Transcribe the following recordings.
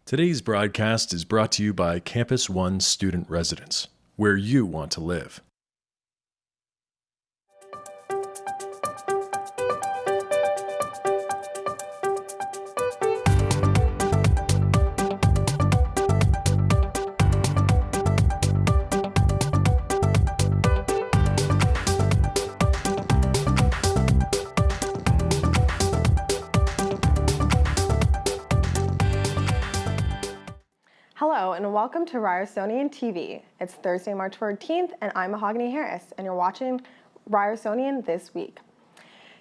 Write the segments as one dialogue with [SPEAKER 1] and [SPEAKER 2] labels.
[SPEAKER 1] Today's broadcast is brought to you by Campus One Student Residence, where you want to live.
[SPEAKER 2] Hello and welcome to Ryersonian TV. It's Thursday, March 14th, and I'm Mahogany Harris, and you're watching Ryersonian This Week.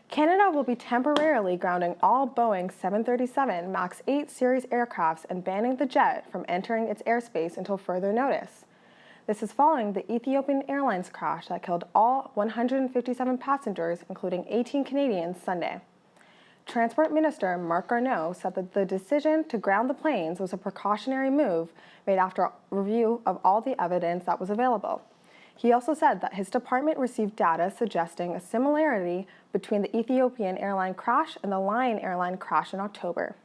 [SPEAKER 2] Canada will be temporarily grounding all Boeing 737 MAX 8 series aircrafts and banning the jet from entering its airspace until further notice. This is following the Ethiopian Airlines crash that killed all 157 passengers, including 18 Canadians, Sunday. Transport Minister Marc Garneau said that the decision to ground the planes was a precautionary move made after a review of all the evidence that was available. He also said that his department received data suggesting a similarity between the Ethiopian airline crash and the Lion airline crash in October.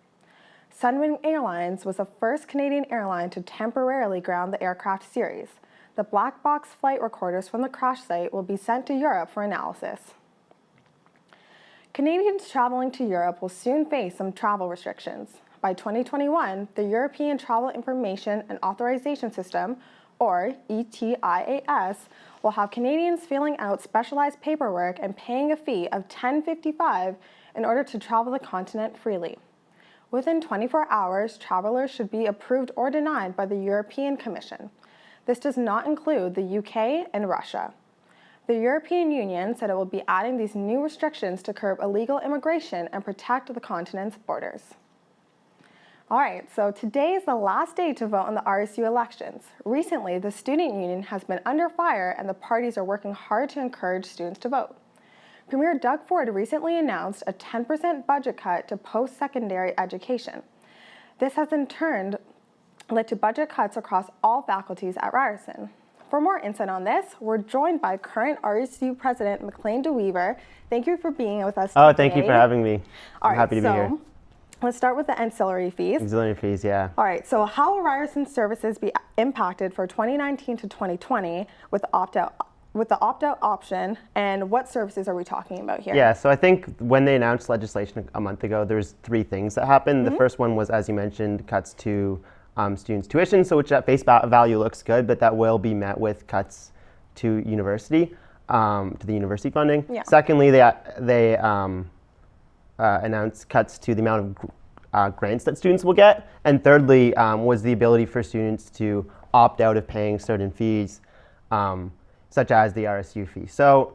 [SPEAKER 2] Sunwing Airlines was the first Canadian airline to temporarily ground the aircraft series. The black box flight recorders from the crash site will be sent to Europe for analysis. Canadians traveling to Europe will soon face some travel restrictions. By 2021, the European Travel Information and Authorization System, or ETIAS, will have Canadians filling out specialized paperwork and paying a fee of $10.55 in order to travel the continent freely. Within 24 hours, travelers should be approved or denied by the European Commission. This does not include the UK and Russia. The European Union said it will be adding these new restrictions to curb illegal immigration and protect the continent's borders. All right, so today is the last day to vote on the RSU elections. Recently, the student union has been under fire and the parties are working hard to encourage students to vote. Premier Doug Ford recently announced a 10% budget cut to post-secondary education. This has in turn led to budget cuts across all faculties at Ryerson. For more insight on this, we're joined by current RSU President McLean DeWeaver. Thank you for being with us today.
[SPEAKER 3] Oh, thank you for having me. I'm happy to be here.
[SPEAKER 2] Let's start with the ancillary fees.
[SPEAKER 3] Auxiliary fees, yeah.
[SPEAKER 2] All right, so how will Ryerson services be impacted for 2019 to 2020 with the opt-out option, and what services are we talking about here?
[SPEAKER 3] Yeah, so I think when they announced legislation a month ago, there's three things that happened. The first one was, as you mentioned, cuts to students' tuition, so which at face value looks good, but that will be met with cuts to university, to the university funding. Yeah. Secondly, they announced cuts to the amount of grants that students will get. And thirdly was the ability for students to opt out of paying certain fees, such as the RSU fee. So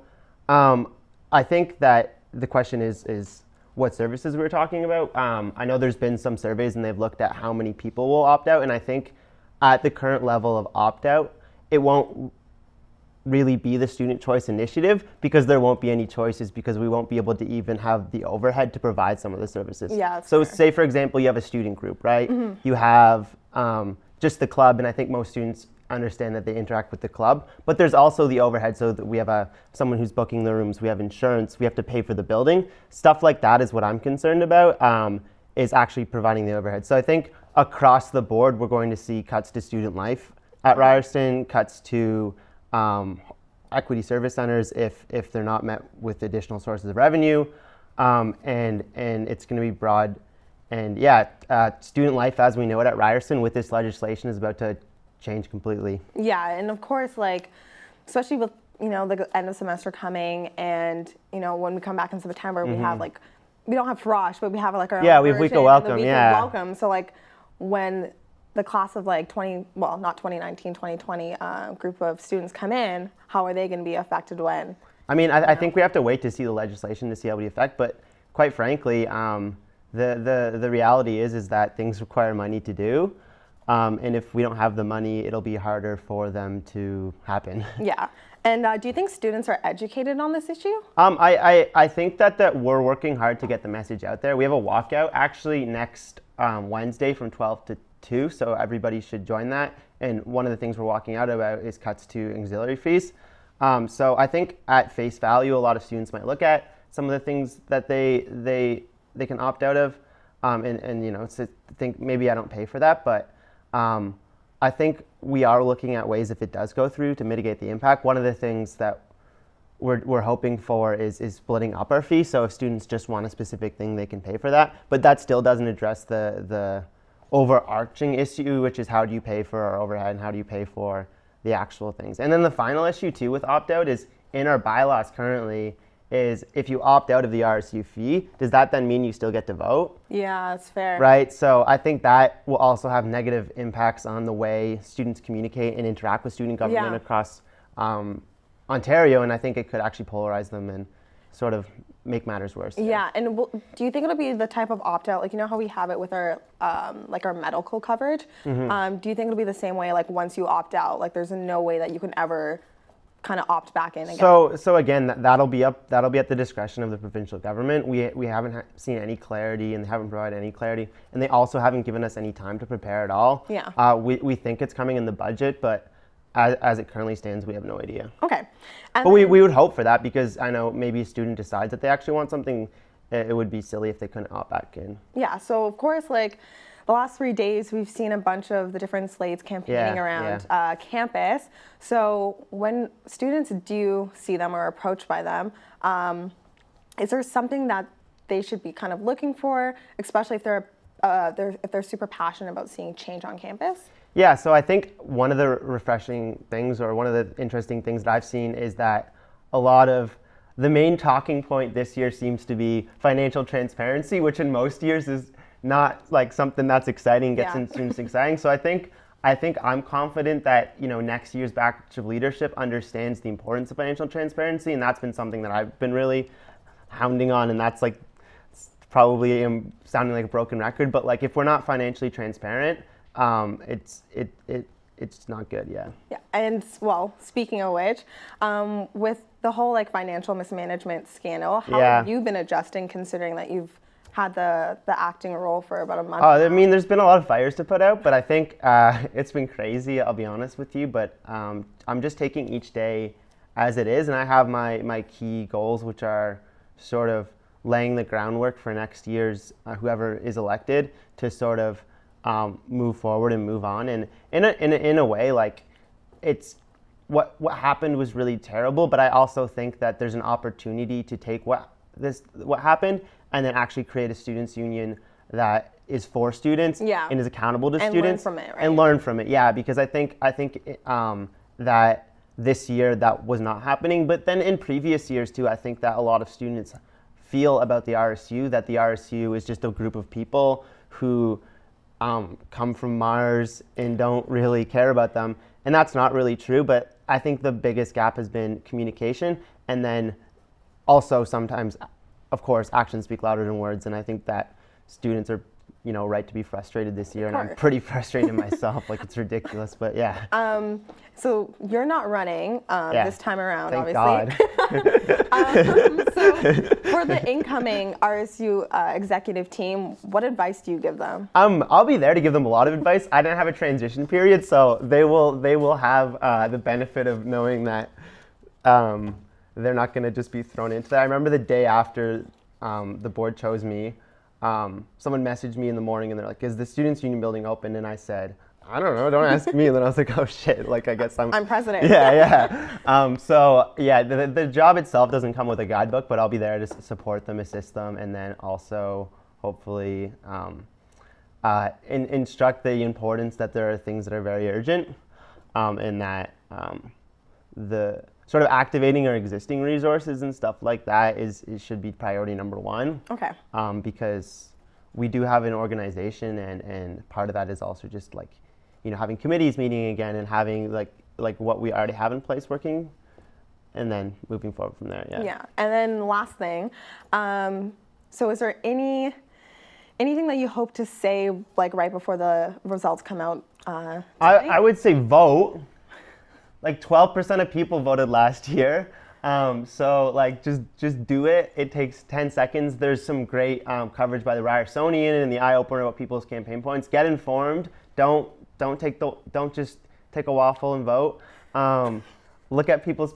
[SPEAKER 3] I think that the question is what services we're talking about. I know there's been some surveys and they've looked at how many people will opt out, and I think at the current level of opt-out, it won't really be the student choice initiative because there won't be any choices because we won't be able to even have the overhead to provide some of the services.
[SPEAKER 2] Yeah,
[SPEAKER 3] so
[SPEAKER 2] fair.
[SPEAKER 3] Say, for example, you have a student group, right? You have just the club, and I think most students understand that they interact with the club, but there's also the overhead, so that we have someone who's booking the rooms, we have insurance, we have to pay for the building. Stuff like that is what I'm concerned about, is actually providing the overhead. So I think across the board, we're going to see cuts to student life at Ryerson, cuts to equity service centers if they're not met with additional sources of revenue, and it's going to be broad. And yeah, student life as we know it at Ryerson with this legislation is about to change completely.
[SPEAKER 2] Yeah, and of course, like, especially with, the end of semester coming, and, when we come back in September, we have, like, we don't have Frosh, but we have, like, our
[SPEAKER 3] own
[SPEAKER 2] we have
[SPEAKER 3] week of welcome,
[SPEAKER 2] week of welcome. So, like, when the class of, like, not 2019, 2020 group of students come in, how are they going to be affected when?
[SPEAKER 3] I mean, I think we have to wait to see the legislation to see how it affects, but quite frankly, the reality is that things require money to do. And if we don't have the money, it'll be harder for them to happen.
[SPEAKER 2] Yeah. And do you think students are educated on this issue?
[SPEAKER 3] I think that we're working hard to get the message out there. We have a walkout actually next Wednesday from 12 to 2, so everybody should join that. And one of the things we're walking out about is cuts to auxiliary fees. So I think at face value, a lot of students might look at some of the things that they can opt out of. and you know, to think maybe I don't pay for that, but I think we are looking at ways, if it does go through, to mitigate the impact. One of the things that we're hoping for is splitting up our fee. So if students just want a specific thing, they can pay for that. But that still doesn't address the overarching issue, which is how do you pay for our overhead and how do you pay for the actual things. And then the final issue too with opt-out is in our bylaws currently is if you opt out of the RSU fee, does that then mean you still get to vote?
[SPEAKER 2] Yeah, that's fair.
[SPEAKER 3] Right, so I think that will also have negative impacts on the way students communicate and interact with student government across Ontario, and I think it could actually polarize them and sort of make matters worse.
[SPEAKER 2] Yeah, and do you think it'll be the type of opt-out, like you know how we have it with our like our medical coverage? Do you think it'll be the same way, like once you opt out, like there's no way that you can ever kind of opt back in again?
[SPEAKER 3] So again, that'll be at the discretion of the provincial government. We haven't seen any clarity, and they haven't provided any clarity, and they also haven't given us any time to prepare at all.
[SPEAKER 2] Yeah.
[SPEAKER 3] We think it's coming in the budget, but as it currently stands, we have no idea.
[SPEAKER 2] Okay.
[SPEAKER 3] But we would hope for that, because I know maybe a student decides that they actually want something. It would be silly if they couldn't opt back in.
[SPEAKER 2] Yeah, so of course, like the last 3 days, we've seen a bunch of the different slates campaigning around campus. So when students do see them or are approached by them, is there something that they should be kind of looking for, especially if they're super passionate about seeing change on campus?
[SPEAKER 3] Yeah, so I think one of the refreshing things, or one of the interesting things that I've seen, is that a lot of the main talking point this year seems to be financial transparency, which in most years is not like something that's exciting, gets students exciting. So I think I'm confident that, you know, next year's batch of leadership understands the importance of financial transparency, and that's been something that I've been really hounding on, and that's like probably sounding like a broken record, but like if we're not financially transparent, it's not good. Yeah,
[SPEAKER 2] and well, speaking of which, with the whole like financial mismanagement scandal, how have you been adjusting, considering that you've had the acting role for about a month now?
[SPEAKER 3] I mean, there's been a lot of fires to put out, but I think it's been crazy, I'll be honest with you, but I'm just taking each day as it is, and I have my key goals, which are sort of laying the groundwork for next year's whoever is elected to sort of move forward and move on. And in a way, like, it's what happened was really terrible, but I also think that there's an opportunity to take what happened and then actually create a students union that is for students and is accountable to students
[SPEAKER 2] learn from it, right?
[SPEAKER 3] And learn from it. Yeah, because I think that this year that was not happening, but then in previous years too, I think that a lot of students feel about the RSU that the RSU is just a group of people who come from Mars and don't really care about them, and that's not really true. But I think the biggest gap has been communication, and then also sometimes, of course, actions speak louder than words, and I think that students are, you know, right to be frustrated this year, and I'm pretty frustrated myself. Like, it's ridiculous, but yeah.
[SPEAKER 2] So you're not running this time around,
[SPEAKER 3] Thank
[SPEAKER 2] obviously.
[SPEAKER 3] God.
[SPEAKER 2] So for the incoming RSU executive team, what advice do you give them?
[SPEAKER 3] I'll be there to give them a lot of advice. I don't have a transition period, so they will have the benefit of knowing that they're not going to just be thrown into that. I remember the day after the board chose me, someone messaged me in the morning and they're like, "Is the Students' Union building open?" And I said, "I don't know, don't ask me." And then I was like, "Oh shit, like I guess I'm
[SPEAKER 2] president."
[SPEAKER 3] Yeah. So yeah, the job itself doesn't come with a guidebook, but I'll be there to support them, assist them, and then also hopefully instruct the importance that there are things that are very urgent, and that the sort of activating our existing resources and stuff like that should be priority number one.
[SPEAKER 2] Okay.
[SPEAKER 3] Because we do have an organization, and part of that is also just like, you know, having committees meeting again and having like what we already have in place working, and then moving forward from there. Yeah.
[SPEAKER 2] Yeah. And then last thing, so is there anything that you hope to say like right before the results come out?
[SPEAKER 3] I would say vote. Like 12% of people voted last year. So like just do it. It takes 10 seconds. There's some great coverage by the Ryerson and the Eye Opener about people's campaign points. Get informed. Don't just take a waffle and vote. Look at people's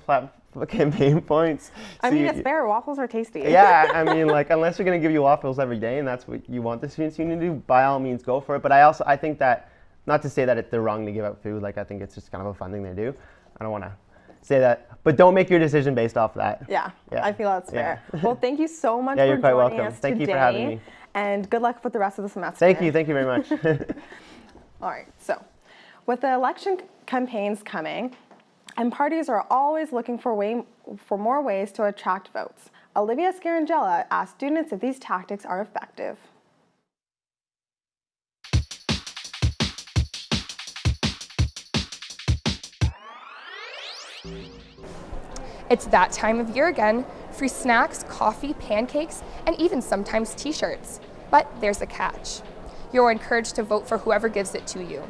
[SPEAKER 3] campaign points.
[SPEAKER 2] I
[SPEAKER 3] So
[SPEAKER 2] mean, it's fair. Waffles are tasty.
[SPEAKER 3] Yeah, I mean, like, unless you're going to give you waffles every day and that's what you want the students union to do, by all means go for it. But I think that, not to say that they're wrong to give out food, like, I think it's just kind of a fun thing to do. I don't want to say that, but don't make your decision based off that.
[SPEAKER 2] Yeah, I feel that's fair.
[SPEAKER 3] Yeah.
[SPEAKER 2] Well, thank you so much
[SPEAKER 3] Yeah,
[SPEAKER 2] for
[SPEAKER 3] you're quite
[SPEAKER 2] joining
[SPEAKER 3] welcome.
[SPEAKER 2] us
[SPEAKER 3] Thank
[SPEAKER 2] today.
[SPEAKER 3] you for having me.
[SPEAKER 2] And good luck with the rest of the semester.
[SPEAKER 3] Thank you very much.
[SPEAKER 2] All right, so with the election campaigns coming, and parties are always looking for more ways to attract votes, Olivia Scarangella asked students if these tactics are effective.
[SPEAKER 4] It's that time of year again. Free snacks, coffee, pancakes, and even sometimes t-shirts. But there's a catch. You're encouraged to vote for whoever gives it to you.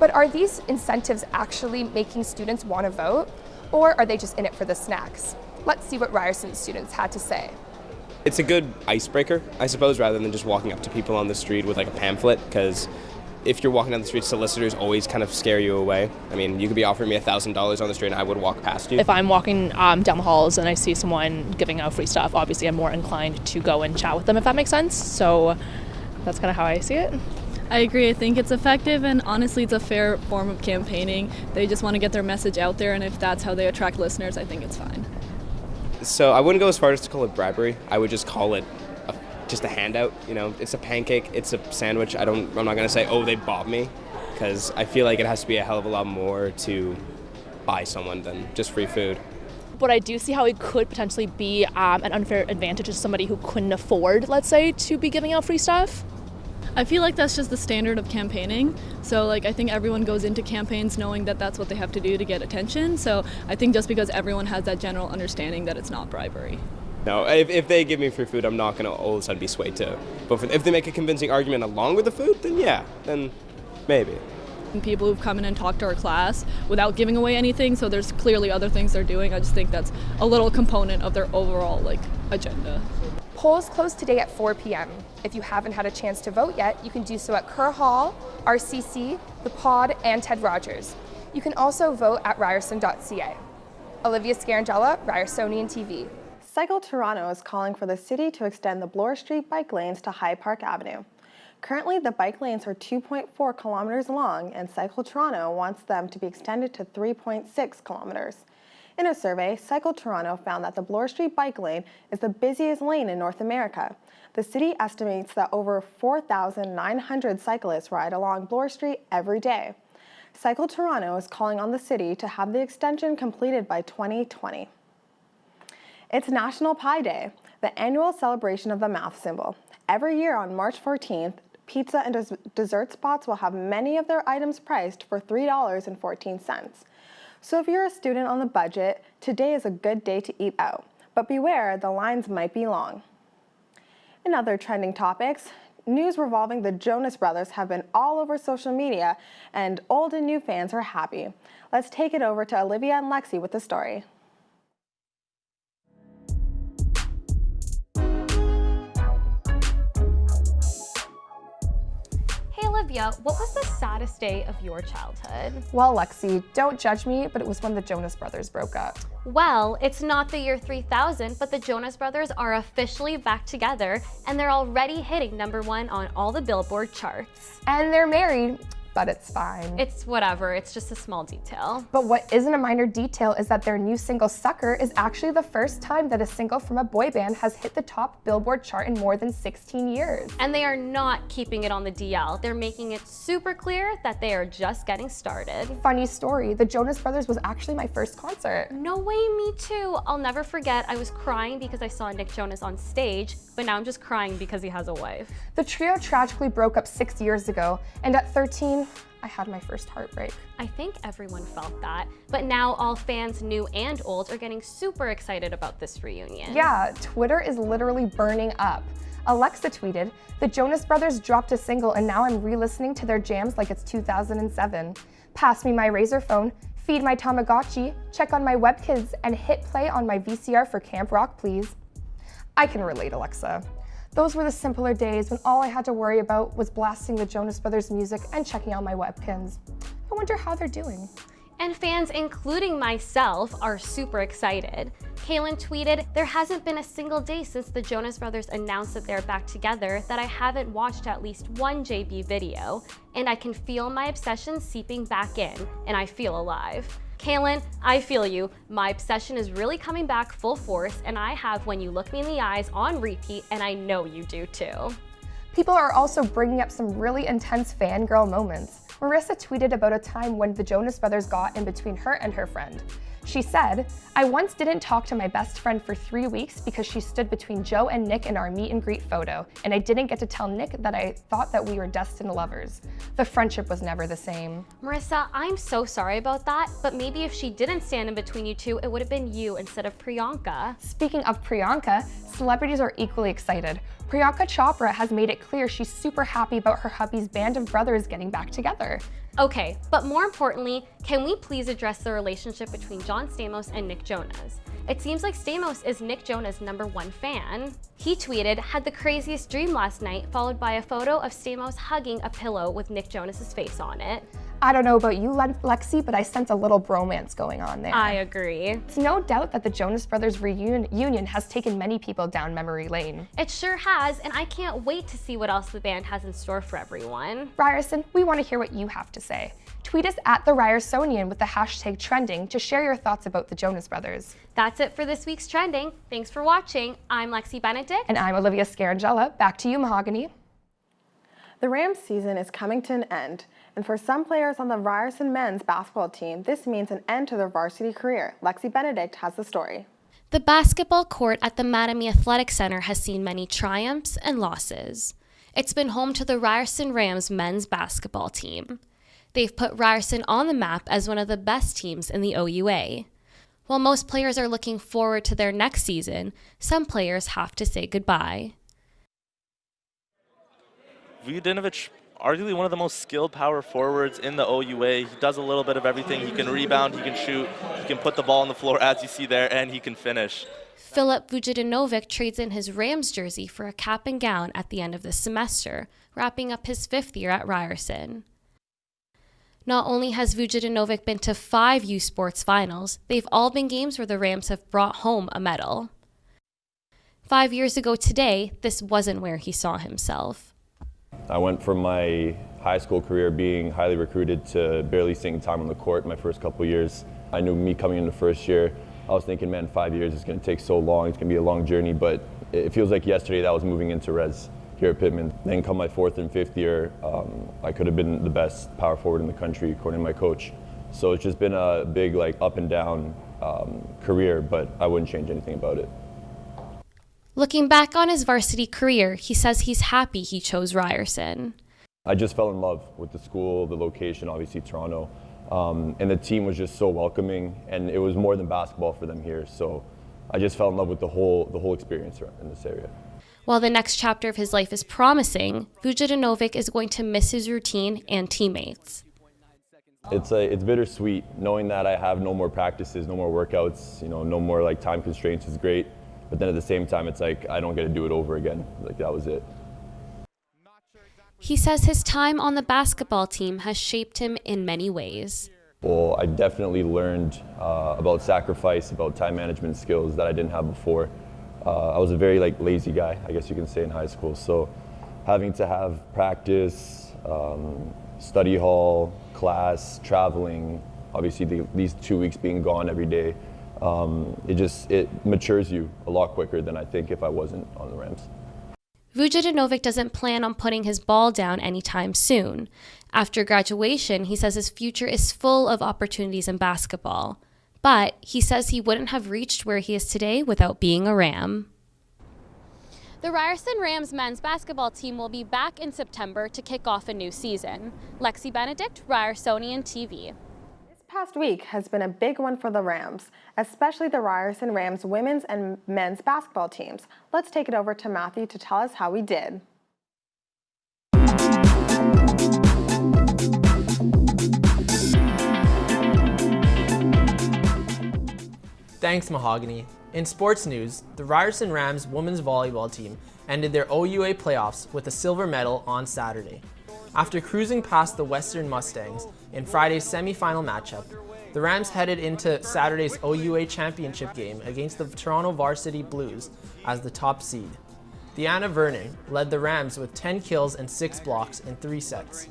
[SPEAKER 4] But are these incentives actually making students want to vote? Or are they just in it for the snacks? Let's see what Ryerson students had to say.
[SPEAKER 5] It's a good icebreaker, I suppose, rather than just walking up to people on the street with like a pamphlet, because if you're walking down the street, solicitors always kind of scare you away. I mean, you could be offering me $1,000 on the street and I would walk past you.
[SPEAKER 6] If I'm walking down the halls and I see someone giving out free stuff, obviously I'm more inclined to go and chat with them, if that makes sense. So that's kind of how I see it.
[SPEAKER 7] I agree. I think it's effective, and honestly it's a fair form of campaigning. They just want to get their message out there, and if that's how they attract listeners, I think it's fine.
[SPEAKER 5] So I wouldn't go as far as to call it bribery. I would just call it just a handout. You know, it's a pancake, it's a sandwich. I'm not going to say, oh, they bought me, because I feel like it has to be a hell of a lot more to buy someone than just free food.
[SPEAKER 6] But I do see how it could potentially be an unfair advantage to somebody who couldn't afford, let's say, to be giving out free stuff.
[SPEAKER 7] I feel like that's just the standard of campaigning. So like I think everyone goes into campaigns knowing that that's what they have to do to get attention. So I think just because everyone has that general understanding that it's not bribery.
[SPEAKER 5] No, if they give me free food, I'm not going to all of a sudden be swayed to vote for them. If they make a convincing argument along with the food, then yeah, then maybe.
[SPEAKER 7] And people who've come in and talked to our class without giving away anything, so there's clearly other things they're doing. I just think that's a little component of their overall agenda.
[SPEAKER 4] Polls close today at 4 p.m. If you haven't had a chance to vote yet, you can do so at Kerr Hall, RCC, The Pod, and Ted Rogers. You can also vote at ryerson.ca. Olivia Scarangella, Ryersonian TV.
[SPEAKER 2] Cycle Toronto is calling for the city to extend the Bloor Street bike lanes to High Park Avenue. Currently, the bike lanes are 2.4 kilometers long, and Cycle Toronto wants them to be extended to 3.6 kilometers. In a survey, Cycle Toronto found that the Bloor Street bike lane is the busiest lane in North America. The city estimates that over 4,900 cyclists ride along Bloor Street every day. Cycle Toronto is calling on the city to have the extension completed by 2020. It's National Pie Day, the annual celebration of the math symbol. Every year on March 14th, pizza and dessert spots will have many of their items priced for $3.14. So if you're a student on the budget, today is a good day to eat out. But beware, the lines might be long. In other trending topics, news revolving the Jonas Brothers have been all over social media, and old and new fans are happy. Let's take it over to Olivia and Lexi with the story.
[SPEAKER 8] Olivia, what was the saddest day of your childhood?
[SPEAKER 4] Well, Lexi, don't judge me, but it was when the Jonas Brothers broke up.
[SPEAKER 8] Well, it's not the year 3000, but the Jonas Brothers are officially back together, and they're already hitting #1 on all the Billboard charts.
[SPEAKER 4] And they're married, but it's fine.
[SPEAKER 8] It's whatever, it's just a small detail.
[SPEAKER 4] But what isn't a minor detail is that their new single, Sucker, is actually the first time that a single from a boy band has hit the top Billboard chart in more than 16 years.
[SPEAKER 8] And they are not keeping it on the DL. They're making it super clear that they are just getting started.
[SPEAKER 4] Funny story, the Jonas Brothers was actually my first concert.
[SPEAKER 8] No way, me too. I'll never forget, I was crying because I saw Nick Jonas on stage, but now I'm just crying because he has a wife.
[SPEAKER 4] The trio tragically broke up 6 years ago, and at 13, I had my first heartbreak.
[SPEAKER 8] I think everyone felt that, but now all fans, new and old, are getting super excited about this reunion.
[SPEAKER 4] Yeah, Twitter is literally burning up. Alexa tweeted, "The Jonas Brothers dropped a single and now I'm re-listening to their jams like it's 2007. Pass me my Razr phone, feed my Tamagotchi, check on my WebKids, and hit play on my VCR for Camp Rock, please." I can relate, Alexa. Those were the simpler days when all I had to worry about was blasting the Jonas Brothers music and checking out my Webkins. I wonder how they're doing.
[SPEAKER 8] And fans, including myself, are super excited. Kaylin tweeted, "There hasn't been a single day since the Jonas Brothers announced that they're back together that I haven't watched at least one JB video, and I can feel my obsession seeping back in, and I feel alive." Kaylin, I feel you. My obsession is really coming back full force, and I have When You Look Me in the Eyes on repeat, and I know you do too.
[SPEAKER 4] People are also bringing up some really intense fangirl moments. Marissa tweeted about a time when the Jonas Brothers got in between her and her friend. She said, "I once didn't talk to my best friend for 3 weeks because she stood between Joe and Nick in our meet and greet photo, and I didn't get to tell Nick that I thought that we were destined lovers. The friendship was never the same."
[SPEAKER 8] Marissa, I'm so sorry about that, but maybe if she didn't stand in between you two, it would have been you instead of Priyanka.
[SPEAKER 4] Speaking of Priyanka, celebrities are equally excited. Priyanka Chopra has made it clear she's super happy about her hubby's band of brothers getting back together.
[SPEAKER 8] Okay, but more importantly, can we please address the relationship between John Stamos and Nick Jonas? It seems like Stamos is Nick Jonas' #1 fan. He tweeted, "Had the craziest dream last night," followed by a photo of Stamos hugging a pillow with Nick Jonas' face on it.
[SPEAKER 4] I don't know about you, Lexi, but I sense a little bromance going on there.
[SPEAKER 8] I agree.
[SPEAKER 4] It's no doubt that the Jonas Brothers reunion has taken many people down memory lane.
[SPEAKER 8] It sure has, and I can't wait to see what else the band has in store for everyone.
[SPEAKER 4] Ryerson, we want to hear what you have to say. Tweet us at the Ryersonian with the hashtag trending to share your thoughts about the Jonas Brothers.
[SPEAKER 8] That's it for this week's Trending. Thanks for watching. I'm Lexi Benedict.
[SPEAKER 4] And I'm Olivia Scarangella. Back to you, Mahogany.
[SPEAKER 2] The Rams season is coming to an end, and for some players on the Ryerson men's basketball team, this means an end to their varsity career. Lexi Benedict has the story.
[SPEAKER 8] The basketball court at the Mattamy Athletic Center has seen many triumphs and losses. It's been home to the Ryerson Rams men's basketball team. They've put Ryerson on the map as one of the best teams in the OUA. While most players are looking forward to their next season, some players have to say goodbye.
[SPEAKER 9] Vujadinovic, arguably one of the most skilled power forwards in the OUA. He does a little bit of everything. He can rebound, he can shoot, he can put the ball on the floor as you see there, and he can finish.
[SPEAKER 8] Filip Vujadinovic trades in his Rams jersey for a cap and gown at the end of the semester, wrapping up his 5th year at Ryerson. Not only has Vujadinovic been to 5 U Sports finals, they've all been games where the Rams have brought home a medal. 5 years ago today, this wasn't where he saw himself.
[SPEAKER 10] I went from my high school career being highly recruited to barely seeing time on the court my first couple years. I knew me coming into first year, I was thinking, man, 5 years is going to take so long, it's going to be a long journey, but it feels like yesterday that I was moving into res here at Pittman. Then come my 4th and 5th year, I could have been the best power forward in the country according to my coach. So it's just been a big up and down career, but I wouldn't change anything about it.
[SPEAKER 8] Looking back on his varsity career, he says he's happy he chose Ryerson.
[SPEAKER 10] I just fell in love with the school, the location, obviously Toronto, and the team was just so welcoming, and it was more than basketball for them here. So I just fell in love with the whole experience in this area.
[SPEAKER 8] While the next chapter of his life is promising, Vujadinovic is going to miss his routine and teammates.
[SPEAKER 10] It's bittersweet knowing that I have no more practices, no more workouts, no more time constraints is great. But then at the same time, it's like I don't get to do it over again. That was it.
[SPEAKER 8] He says his time on the basketball team has shaped him in many ways.
[SPEAKER 10] Well, I definitely learned about sacrifice, about time management skills that I didn't have before. I was a very lazy guy, I guess you can say, in high school. So having to have practice, study hall, class, traveling, obviously these 2 weeks being gone every day, it matures you a lot quicker than I think if I wasn't on the Rams.
[SPEAKER 8] Vujadinovic doesn't plan on putting his ball down anytime soon. After graduation, he says his future is full of opportunities in basketball. But he says he wouldn't have reached where he is today without being a Ram. The Ryerson Rams men's basketball team will be back in September to kick off a new season. Lexi Benedict, Ryersonian TV.
[SPEAKER 2] This past week has been a big one for the Rams, especially the Ryerson Rams women's and men's basketball teams. Let's take it over to Matthew to tell us how we did.
[SPEAKER 11] Thanks, Mahogany. In sports news, the Ryerson Rams women's volleyball team ended their OUA playoffs with a silver medal on Saturday. After cruising past the Western Mustangs in Friday's semifinal matchup, The Rams headed into Saturday's OUA championship game against the Toronto Varsity Blues as the top seed. Deanna Vernon led the Rams with 10 kills and 6 blocks in 3 sets.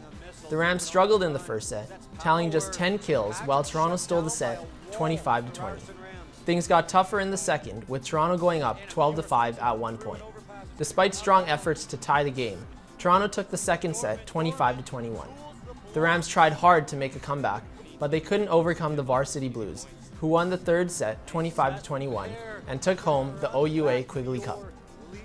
[SPEAKER 11] The Rams struggled in the first set, tallying just 10 kills while Toronto stole the set 25-20. Things got tougher in the second, with Toronto going up 12-5 at one point. Despite strong efforts to tie the game, Toronto took the second set 25-21. The Rams tried hard to make a comeback, but they couldn't overcome the Varsity Blues, who won the third set 25-21 and took home the OUA Quigley Cup.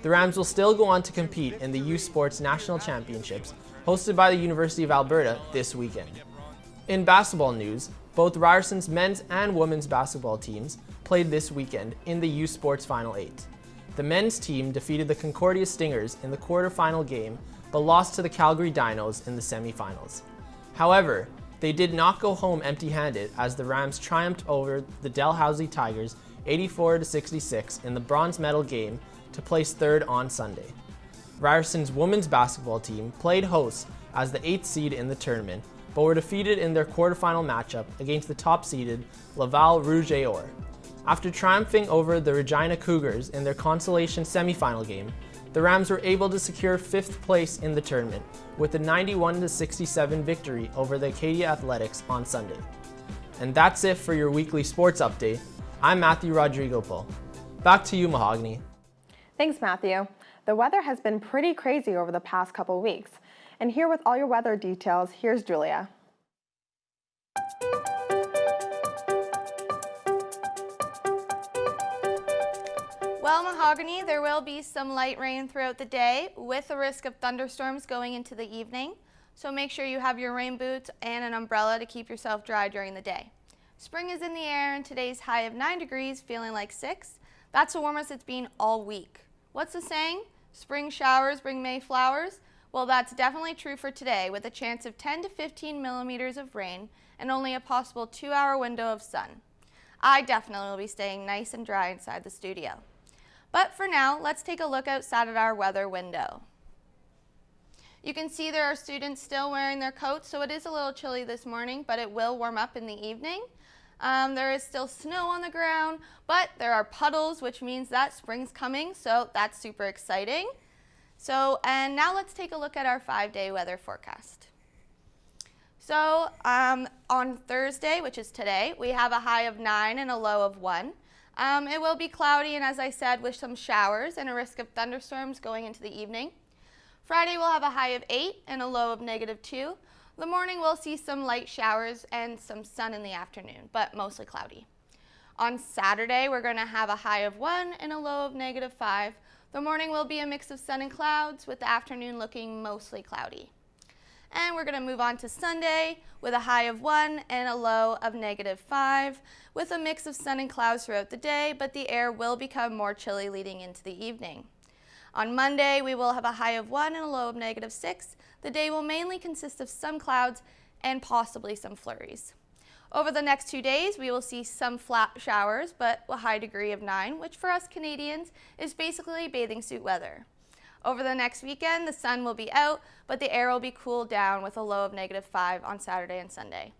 [SPEAKER 11] The Rams will still go on to compete in the Youth Sports National Championships hosted by the University of Alberta this weekend. In basketball news, both Ryerson's men's and women's basketball teams played this weekend in the Youth Sports Final 8. The men's team defeated the Concordia Stingers in the quarterfinal game, but lost to the Calgary Dinos in the semifinals. However, they did not go home empty-handed as the Rams triumphed over the Dalhousie Tigers 84-66 in the bronze medal game to place third on Sunday. Ryerson's women's basketball team played host as the 8th seed in the tournament, but were defeated in their quarterfinal matchup against the top-seeded Laval Rouge et Or. After triumphing over the Regina Cougars in their consolation semifinal game, the Rams were able to secure 5th place in the tournament with a 91-67 victory over the Acadia Athletics on Sunday. And that's it for your weekly sports update. I'm Matthew Rodrigo-Poe. Back to you, Mahogany.
[SPEAKER 2] Thanks, Matthew. The weather has been pretty crazy over the past couple weeks. And here with all your weather details, here's Julia.
[SPEAKER 12] Well, Mahogany, there will be some light rain throughout the day with a risk of thunderstorms going into the evening. So make sure you have your rain boots and an umbrella to keep yourself dry during the day. Spring is in the air and today's high of 9 degrees, feeling like 6. That's the warmest it's been all week. What's the saying? Spring showers bring May flowers? Well, that's definitely true for today with a chance of 10 to 15 millimeters of rain and only a possible 2-hour window of sun. I definitely will be staying nice and dry inside the studio. But for now, let's take a look outside at our weather window. You can see there are students still wearing their coats, so it is a little chilly this morning, but it will warm up in the evening. There is still snow on the ground, but there are puddles, which means that spring's coming, so that's super exciting. And now let's take a look at our 5-day weather forecast. So on Thursday, which is today, we have a high of 9 and a low of 1. It will be cloudy and, as I said, with some showers and a risk of thunderstorms going into the evening. Friday we'll have a high of 8 and a low of -2. The morning we'll see some light showers and some sun in the afternoon, but mostly cloudy. On Saturday we're going to have a high of 1 and a low of -5. The morning will be a mix of sun and clouds, with the afternoon looking mostly cloudy. And we're going to move on to Sunday with a high of 1 and a low of -5, with a mix of sun and clouds throughout the day, but the air will become more chilly leading into the evening. On Monday, we will have a high of 1 and a low of -6. The day will mainly consist of some clouds and possibly some flurries. Over the next 2 days, we will see some flat showers, but a high degree of 9, which for us Canadians is basically bathing suit weather. Over the next weekend, the sun will be out, but the air will be cooled down with a low of -5 on Saturday and Sunday.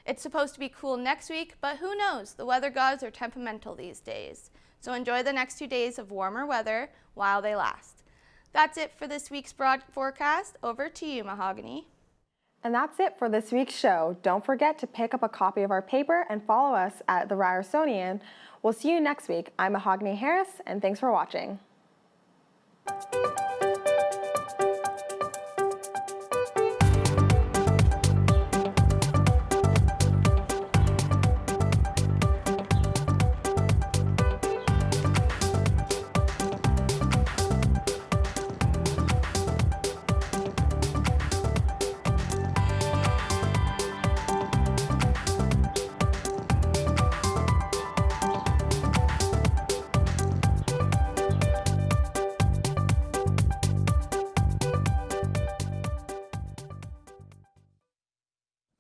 [SPEAKER 12] It's supposed to be cool next week, but who knows? The weather gods are temperamental these days. So enjoy the next 2 days of warmer weather while they last. That's it for this week's broad forecast. Over to you, Mahogany.
[SPEAKER 2] And that's it for this week's show. Don't forget to pick up a copy of our paper and follow us at the Ryersonian. We'll see you next week. I'm Mahogany Harris, and thanks for watching.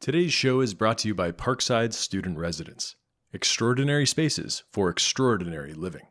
[SPEAKER 1] Today's show is brought to you by Parkside Student Residence. Extraordinary spaces for extraordinary living.